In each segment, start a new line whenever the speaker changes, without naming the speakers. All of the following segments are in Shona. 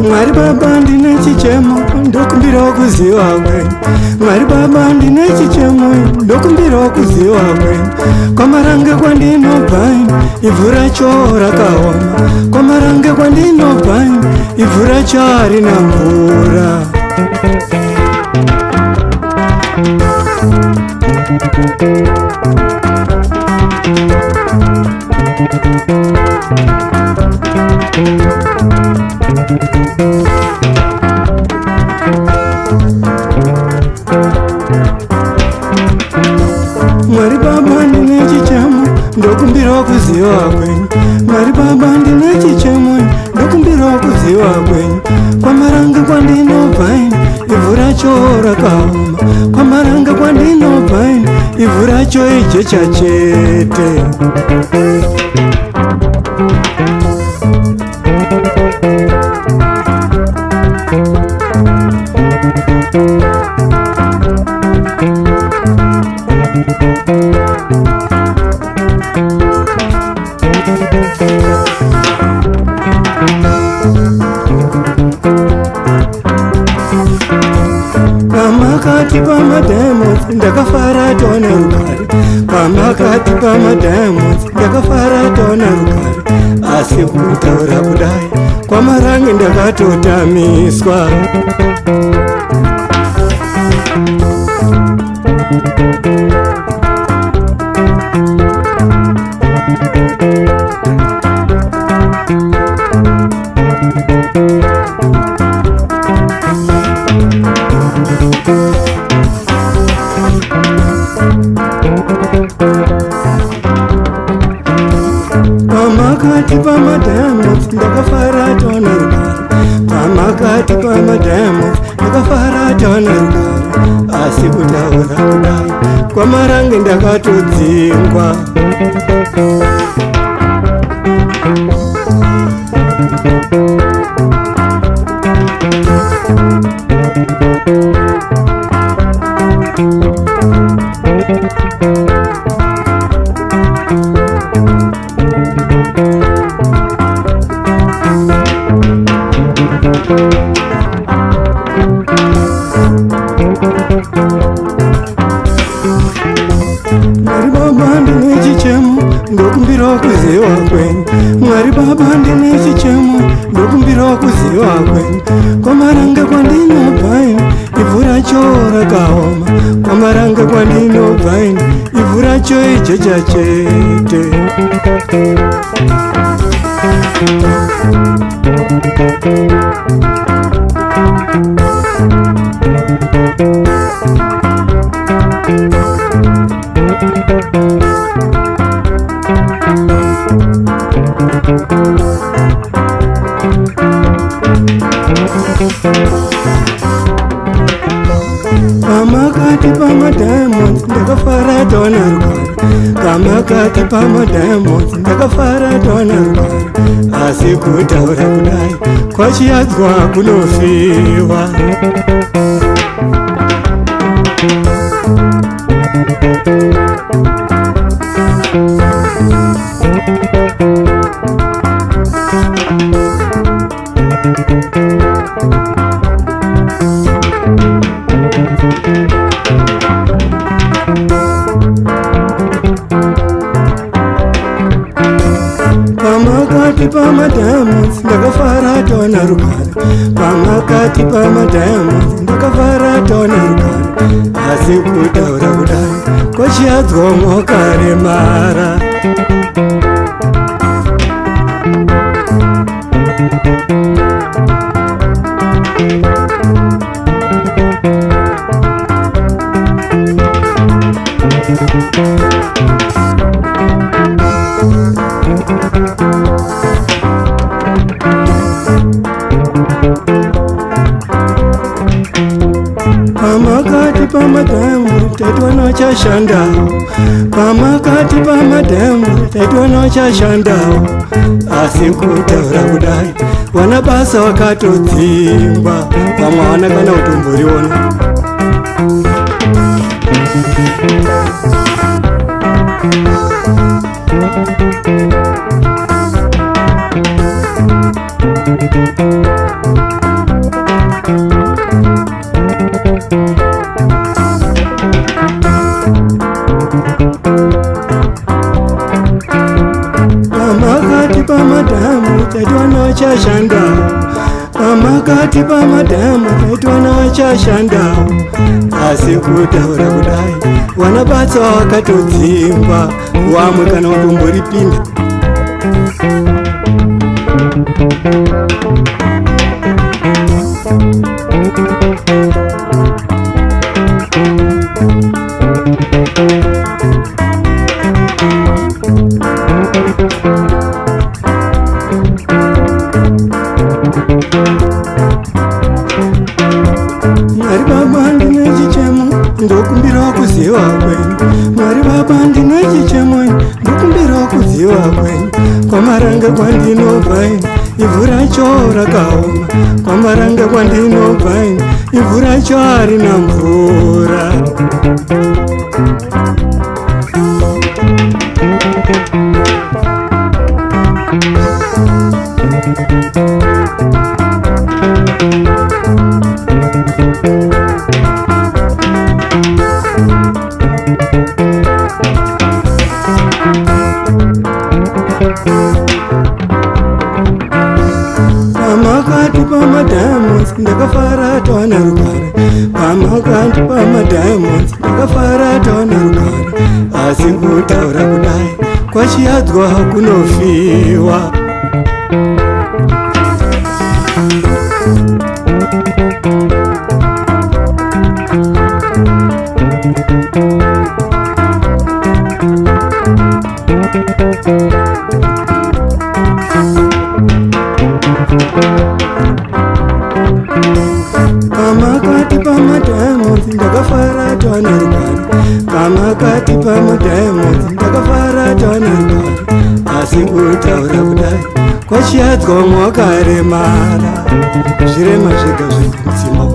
Mwari Baba ndine chichemo ndokumbira kuziva kwenyu. Mwari Baba ndine chichemo ndokumbira kuziva kwenyu. Kwamarange kwandinobva ivhu racho rakaoma. Kwamarange kwandinobva ivhu racho harina mvura. Mwari Baba ndine chichemo ndokumbira kuziva kwenyu. Mwari Baba ndine chichemo ndokumbira kuziva kwenyu. Kwamarange kwandinobva ivhu racho rakaoma. Kwamarange kwandinobva ivhu racho ijecha chete. Pamakati pamademos ndakafara tona rugare. Pamakati pamademos ndakafara tona rugare. Asi kutaura kudai kwamarange ndakatotamiswa. Pamakati pamademos ndakafara tona rugare. Pamakati pamademos ndakafara tona rugare. Asi kutaura kudai kwamarange ndakatodzingwa. Mwari Baba ndine chichemo ndokumbira kuziva kwenyu. Mwari Baba ndine chichemo ndokumbira kuziva kwenyu. Kwamarange kwandinobva ivhu racho rakaoma. Kwamarange kwandinobva ivhu racho ijecha chete. Pamakati pamademos ndakafara tona rugare. Pamakati pamademos ndakafara tona rugare. Asi kutaura kudai kwachiyadzwa kunofiwa. Pamakati pamademos ndakafara tona rugare. Pamakati pamademos ndakafara tona rugare. Asi kutaura kudai kwachiyadzwa mwakaremara. pamadhamu taitona wachashandawo, pamakati pamadhamu taitona wachashandawo. Asi kutaura kudai wana basa wakatodzimba, vamwe wana kana utomboriona. Pamakati pamadhamu taitona wachashandawo, pamakati pamadhamu taitona wachashandawo. Asi kutaura kudai wana basa wakatodzimba, vamwe kana utomboripinda. Mwari Baba ndine chichemo ndokumbira kuziva kwenyu, Mwari Baba ndine chichemo ndokumbira kuziva kwenyu. Kwamaranga kwandinobva ivhu racho rakaoma, kwamaranga kwandinobva ivhu racho harina mvura. Pamakati pamadhamu ndakafara tawana rugare, pamakati pamadhamu ndakafara tawana rugare. Asi kutaura kudai kwachiyadzwa kunofiwa. Pamakati pamadhamu ndakafara tawana rugare, pamakati pamadhamu ndakafara tawana rugare. Asi kutaura kudai kwachiyadzwa mwakaremara, zvirema zvega zvemudzima.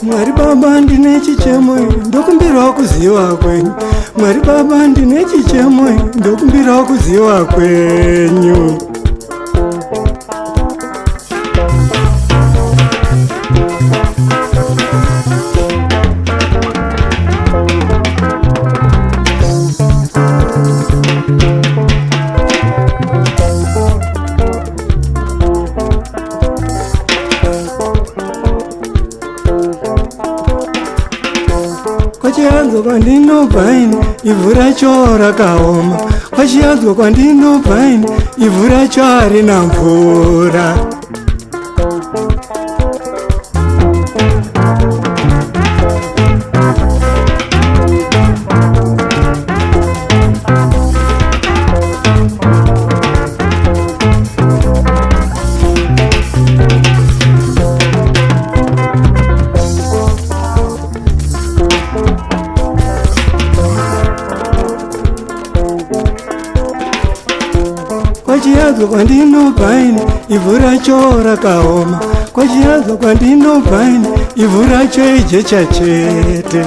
Mwari Baba ndine chichemo ndokumbira kuziva kwenyu, Mwari Baba ndine chichemo ndokumbira kuziva kwenyu. Kwachianzwa kwandinobva ivhu racho rakaoma, kwachianzwa kwandinobva ivhu racho harina mvura. Kwachianzwa kwandinobva ivhu racho rakaoma, kwachianzwa kwandinobva ivhu racho ijecha chete.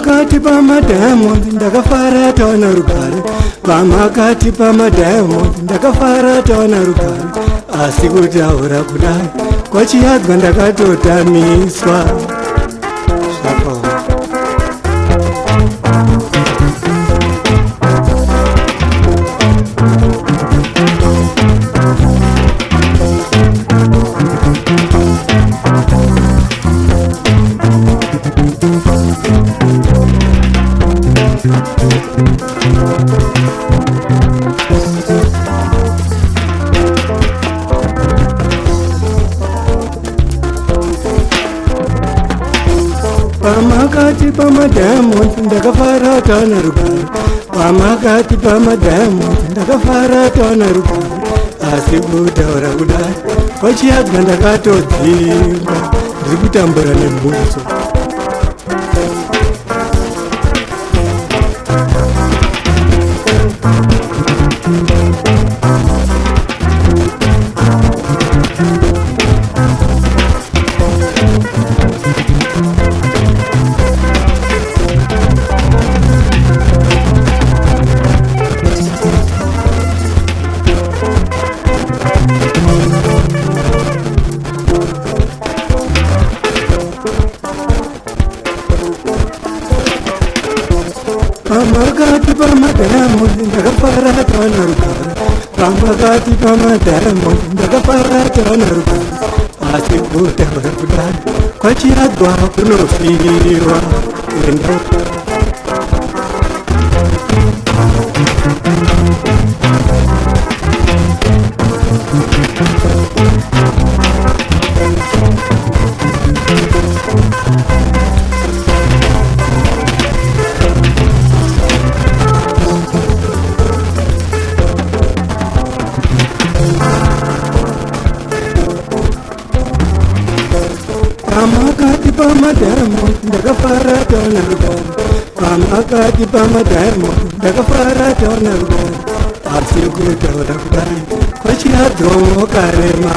pamakati pamadiamond ndakafara taona rugare, pamakati pamadiamond ndakafara taona rugare, asi kutaura kudai kwachiyadzwa ndakatotamiswa. Pamakati pamadiamond ndakafara taona rugare, pamakati pamadiamond ndakafara taona rugare, asi kutaura kudai kwachiyadzwa ndakatodzingwa, ndiri kutambura nemhutso. Pamakati pamadiamond ndakafara taona rugare, pamakati pamadiamond ndakafara taona rugare, asi kutaura kudai kwachiyadzwa kunofirwa. Pamakati pamadiamond ndakafara taona rugare, pamakati pamadiamond ndakafara taona rugare, asi kutaura kudai kwachiyadzwa karema.